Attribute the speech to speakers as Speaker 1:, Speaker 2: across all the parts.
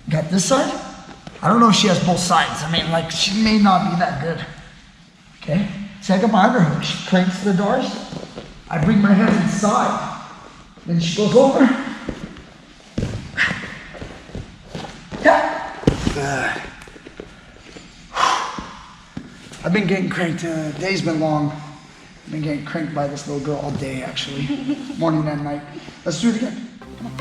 Speaker 1: Got this side. I don't know if she has both sides. I mean, like, she may not be that good. Okay? See, I got my underhook. She cranks the doors. I bring my hand inside. Then she goes over. Yeah. Good. I've been getting cranked. Day's been long. I've been getting cranked by this little girl all day, actually. Morning and night. Let's do it again. Come on.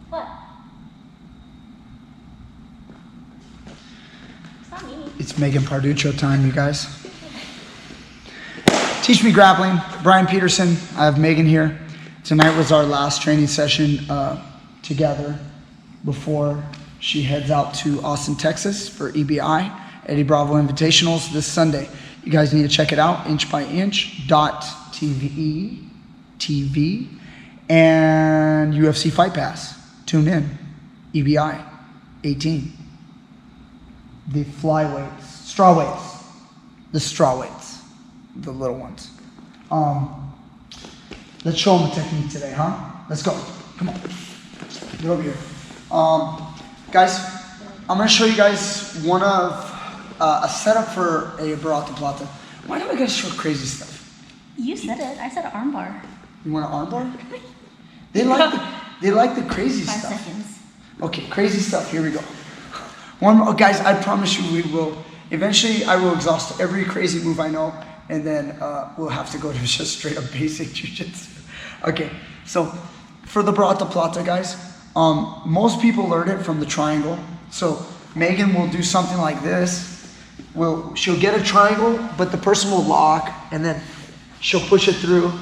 Speaker 2: What? It's not me.
Speaker 1: It's Megan Parduccio time, you guys. Teach Me Grappling, Brian Peterson. I have Megan here. Tonight was our last training session together before she heads out to Austin, Texas for EBI, Eddie Bravo Invitationals this Sunday. You guys need to check it out, inchbyinch.tv and UFC Fight Pass. Tune in. EBI 18. The flyweights, straw weights, the little ones. Let's show them the technique today, huh? Let's go. Come on. Get over here. Guys, I'm gonna show you guys one of a setup for a Baratoplata. Why do I gotta show crazy stuff?
Speaker 2: You said it. I said armbar.
Speaker 1: You want an armbar? They like the crazy
Speaker 2: 5
Speaker 1: stuff.
Speaker 2: seconds.
Speaker 1: Okay, crazy stuff. Here we go. Guys, I promise you we will. Eventually, I will exhaust every crazy move I know, and then we'll have to go to just straight up basic jiu-jitsu. Okay, so for the Baratoplata, guys, most people learn it from the triangle. So Megan will do something like this. She'll get a triangle, but the person will lock, and then she'll push it through,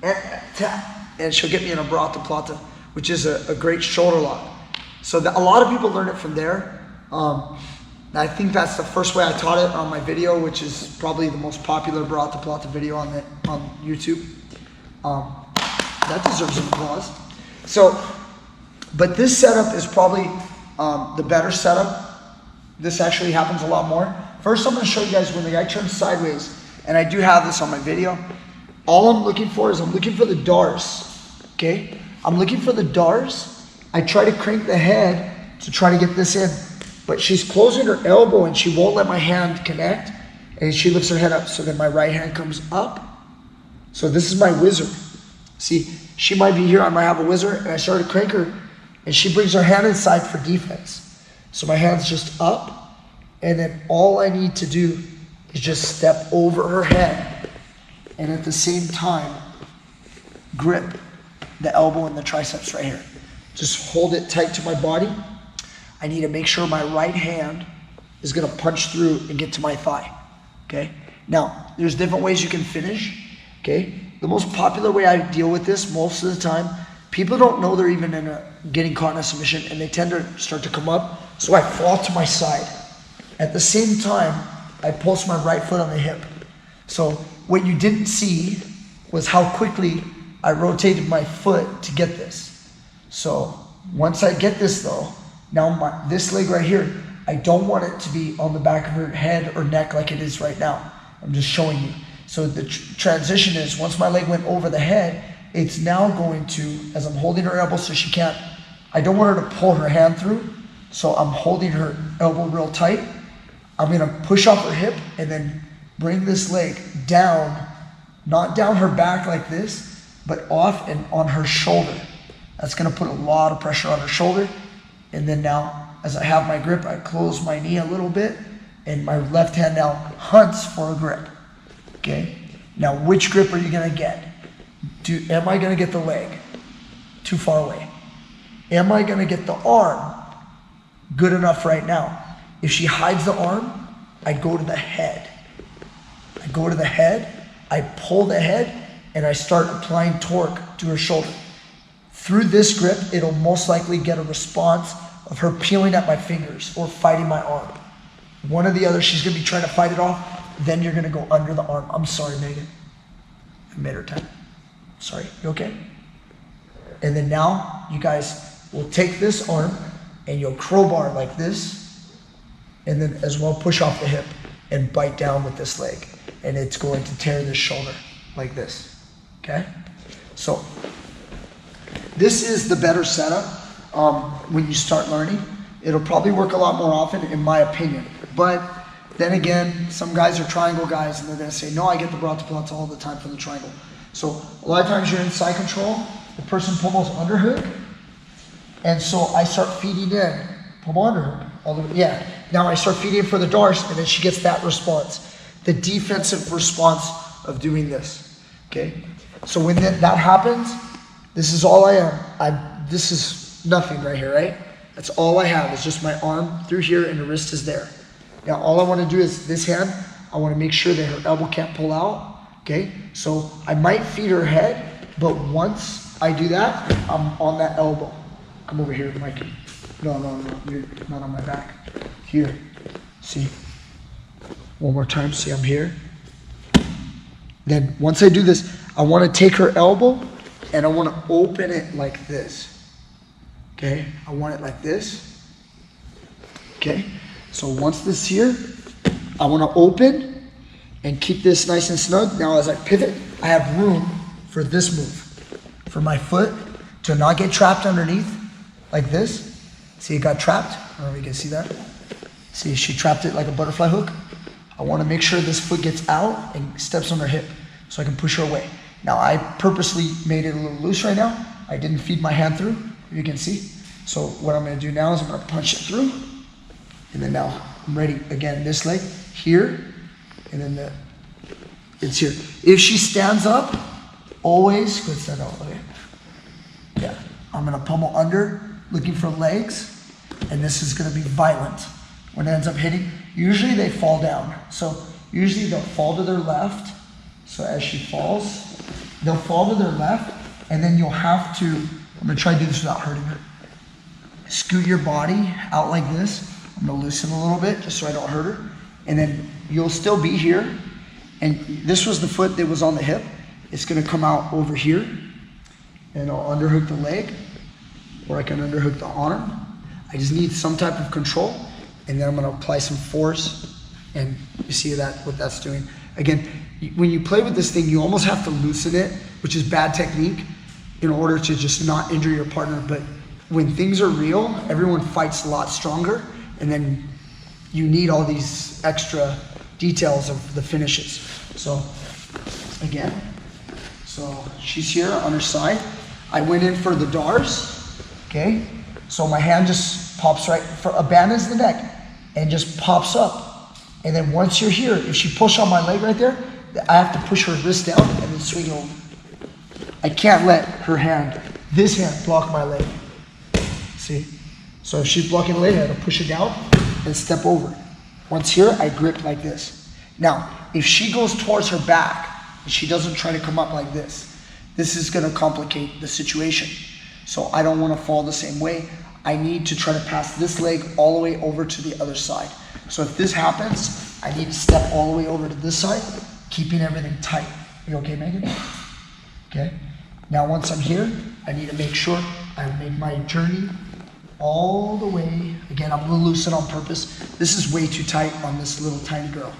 Speaker 1: and tap, and she'll get me in a Baratoplata, which is a great shoulder lock. So a lot of people learn it from there. I think that's the first way I taught it on my video, which is probably the most popular Baratoplata video on YouTube. That deserves some applause. So, but this setup is probably the better setup. This actually happens a lot more. First, I'm going to show you guys when the guy turns sideways, and I do have this on my video. All I'm looking for is I'm looking for the DARS. Okay, I'm looking for the DARS. I try to crank the head to try to get this in, but she's closing her elbow and she won't let my hand connect, and she lifts her head up, so then my right hand comes up. So this is my whizzer. See, she might be here, I might have a whizzer, and I start to crank her, and she brings her hand inside for defense. So my hand's just up, and then all I need to do is just step over her head, and at the same time, grip the elbow and the triceps right here. Just hold it tight to my body. I need to make sure my right hand is gonna punch through and get to my thigh, okay? Now, there's different ways you can finish, okay? The most popular way I deal with this most of the time, people don't know they're even getting caught in a submission, and they tend to start to come up, so I fall to my side. At the same time, I pulse my right foot on the hip. So what you didn't see was how quickly I rotated my foot to get this. So once I get this though, now this leg right here, I don't want it to be on the back of her head or neck like it is right now. I'm just showing you. So the transition is, once my leg went over the head, it's now going to, as I'm holding her elbow so she can't, I don't want her to pull her hand through, so I'm holding her elbow real tight. I'm gonna push off her hip and then bring this leg down, not down her back like this, but off and on her shoulder. That's gonna put a lot of pressure on her shoulder. And then now, as I have my grip, I close my knee a little bit, and my left hand now hunts for a grip, okay? Now, which grip are you gonna get? Am I gonna get the leg? Too far away. Am I gonna get the arm? Good enough right now. If she hides the arm, I go to the head. I go to the head, I pull the head, and I start applying torque to her shoulder. Through this grip, it'll most likely get a response of her peeling at my fingers or fighting my arm. One or the other, she's gonna be trying to fight it off. then you're gonna go under the arm. I'm sorry, Megan. I made her time. Sorry, you okay? And then now you guys will take this arm and you'll crowbar like this, and then as well push off the hip and bite down with this leg. And it's going to tear this shoulder like this, okay? So this is the better setup when you start learning. It'll probably work a lot more often, in my opinion. But then again, some guys are triangle guys, and they're gonna say, no, I get the Baratoplata all the time from the triangle. So a lot of times you're in side control, the person pummels underhook, and so I start feeding in, pummel underhook, all the way, yeah. Now I start feeding in for the Dars, and then she gets that response, the defensive response of doing this, okay? So when that happens, this is all I am. This is nothing right here, right? That's all I have, is just my arm through here and the wrist is there. Now all I wanna do is this hand, I wanna make sure that her elbow can't pull out, okay? So I might feed her head, but once I do that, I'm on that elbow. Come over here, Mikey. No, you're not on my back. Here, see? One more time, see I'm here? Then once I do this, I wanna take her elbow and I wanna open it like this. Okay, I want it like this. Okay, so once this is here, I want to open and keep this nice and snug. Now as I pivot, I have room for this move, for my foot to not get trapped underneath like this. See, it got trapped. I don't know if you can see that. See, she trapped it like a butterfly hook. I want to make sure this foot gets out and steps on her hip so I can push her away. Now I purposely made it a little loose right now. I didn't feed my hand through. You can see. So what I'm going to do now is I'm going to punch it through, and then now I'm ready. Again, this leg here, and then it's here. If she stands up, always go stand up. Okay. Yeah, I'm going to pummel under, looking for legs, and this is going to be violent. When it ends up hitting, usually they fall down. So usually they'll fall to their left. So as she falls, they'll fall to their left, and then you'll have to, I'm gonna try to do this without hurting her. Scoot your body out like this. I'm gonna loosen a little bit just so I don't hurt her. And then you'll still be here. And this was the foot that was on the hip. It's gonna come out over here. And I'll underhook the leg, or I can underhook the arm. I just need some type of control. And then I'm gonna apply some force. And you see what that's doing. Again, when you play with this thing, you almost have to loosen it, which is bad technique, in order to just not injure your partner. But when things are real, everyone fights a lot stronger, and then you need all these extra details of the finishes. So again, so she's here on her side. I went in for the Dars, okay? So my hand just pops right, for abandons the neck, and just pops up. And then once you're here, if she pushes on my leg right there, I have to push her wrist down and then swing it over. I can't let her hand, this hand, block my leg. See? So if she's blocking the leg, I have to push it down and step over. Once here, I grip like this. Now, if she goes towards her back, and she doesn't try to come up like this is gonna complicate the situation. So I don't wanna fall the same way. I need to try to pass this leg all the way over to the other side. So if this happens, I need to step all the way over to this side, keeping everything tight. You okay, Megan? Okay. Now once I'm here, I need to make sure I've made my journey all the way. Again, I'm gonna loosen on purpose. This is way too tight on this little tiny girl.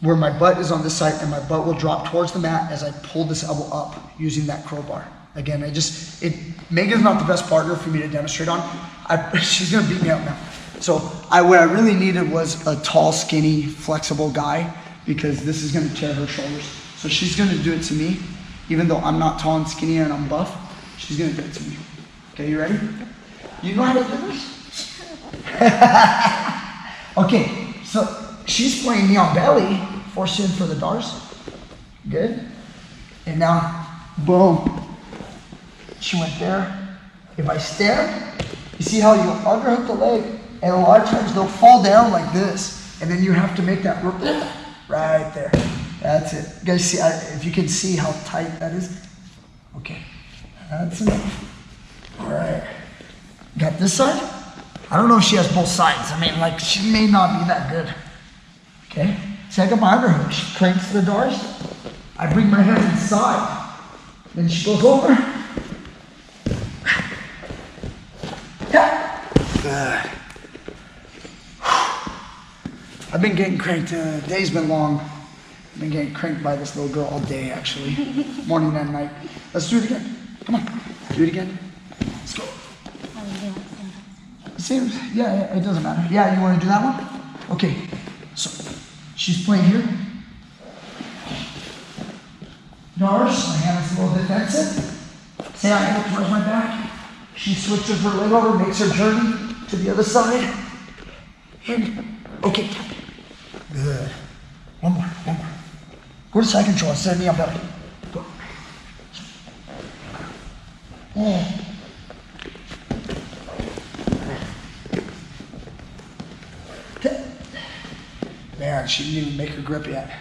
Speaker 1: Where my butt is on this side, and my butt will drop towards the mat as I pull this elbow up using that crowbar. Again, Megan's not the best partner for me to demonstrate on. She's gonna beat me up now. So what I really needed was a tall, skinny, flexible guy, because this is gonna tear her shoulders. So she's gonna do it to me, even though I'm not tall and skinny and I'm buff. She's gonna do it to me. Okay, you ready? You know how to do this? Okay, so she's playing me on belly, forcing for the Dars. Good. And now, boom. She went there. If I stand, you see how you underhook the leg, and a lot of times they'll fall down like this, and then you have to make that ripple right there. That's it. You guys see, if you can see how tight that is. Okay, that's enough. All right. Got this side? I don't know if she has both sides. I mean, like, she may not be that good. Okay, See, I got my underhook. She cranks the doors. I bring my hand inside. Then she goes over. Yeah. Good. I've been getting cranked. Day's been long. I've been getting cranked by this little girl all day, actually. Morning and night. Let's do it again. Come on. Do it again. Let's go. Same. Yeah, it doesn't matter. Yeah, you want to do that one? Okay. So, she's playing here. Doors. My hand is a little defensive. Say I hand towards my back. She switches her leg over, makes her journey to the other side. And, okay. Good. One more. Go to side control. Set me up belly. Go. Oh. Okay. Man, she didn't even make her grip yet.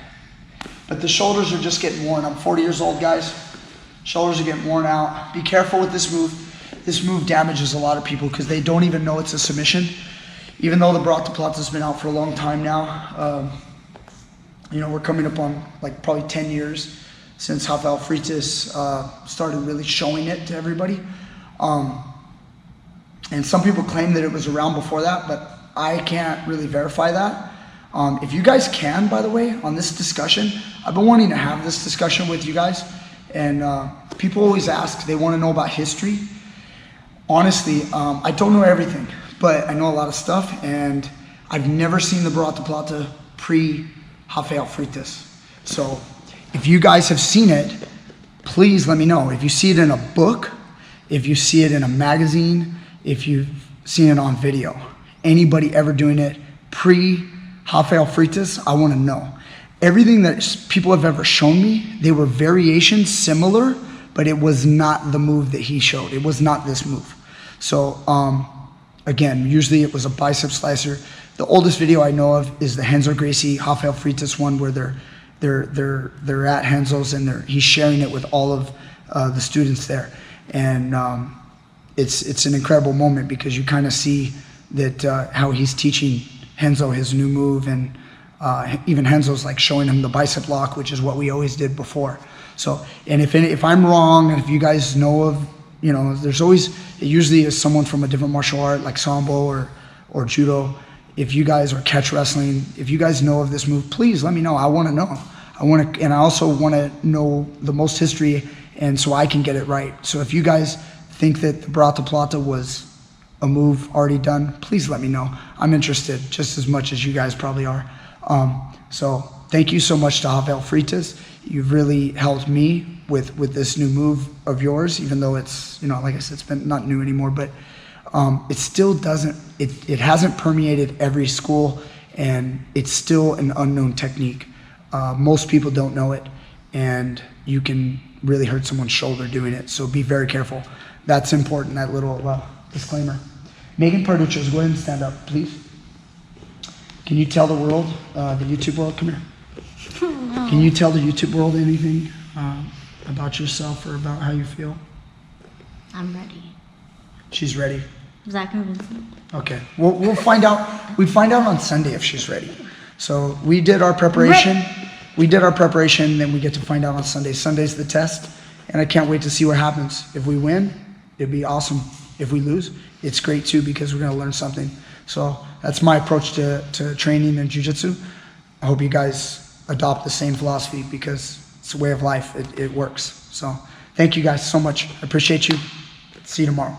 Speaker 1: But the shoulders are just getting worn. I'm 40 years old, guys. Shoulders are getting worn out. Be careful with this move. This move damages a lot of people because they don't even know it's a submission. Even though the Baratoplata's been out for a long time now, we're coming up on like probably 10 years since Rafael Freitas started really showing it to everybody. And some people claim that it was around before that, but I can't really verify that. If you guys can, by the way, on this discussion, I've been wanting to have this discussion with you guys. And people always ask, they want to know about history. Honestly, I don't know everything, but I know a lot of stuff, and I've never seen the Baratoplata pre-Rafael Freitas. So if you guys have seen it, please let me know. If you see it in a book, if you see it in a magazine, if you've seen it on video, anybody ever doing it pre-Rafael Freitas, I want to know. Everything that people have ever shown me, they were variations similar, but it was not the move that he showed. It was not this move. So again, usually it was a bicep slicer. The oldest video I know of is the Renzo Gracie Rafael Freitas one, where they're at Renzo's and he's sharing it with all of the students there, and it's an incredible moment because you kind of see that how he's teaching Renzo his new move, and even Renzo's like showing him the bicep lock, which is what we always did before. So, and if I'm wrong, and if you guys know of, there's always, it usually is someone from a different martial art like Sambo or Judo. If you guys are catch wrestling, if you guys know of this move, please let me know. I want to know. And I also want to know the most history, and so I can get it right. So if you guys think that the Baratoplata was a move already done, please let me know. I'm interested just as much as you guys probably are. So thank you so much to Rafael Freitas. You've really helped me with this new move of yours, even though it's, like I said, it's been not new anymore, but it still doesn't, it hasn't permeated every school, and it's still an unknown technique. Most people don't know it, and you can really hurt someone's shoulder doing it, so be very careful. That's important, that little disclaimer. Megan Parduccios, go ahead and stand up, please. Can you tell the world, the YouTube world, come here.
Speaker 2: No.
Speaker 1: Can you tell the YouTube world anything about yourself or about how you feel?
Speaker 2: I'm ready.
Speaker 1: She's ready.
Speaker 2: Is that convincing?
Speaker 1: Okay, we'll find out. We find out on Sunday if she's ready. So we did our preparation. We did our preparation, then we get to find out on Sunday. Sunday's the test, and I can't wait to see what happens. If we win, it'd be awesome. If we lose, it's great too, because we're gonna learn something. So that's my approach to training and jiu-jitsu. I hope you guys adopt the same philosophy, because it's a way of life. It works. So thank you guys so much. I appreciate you. See you tomorrow.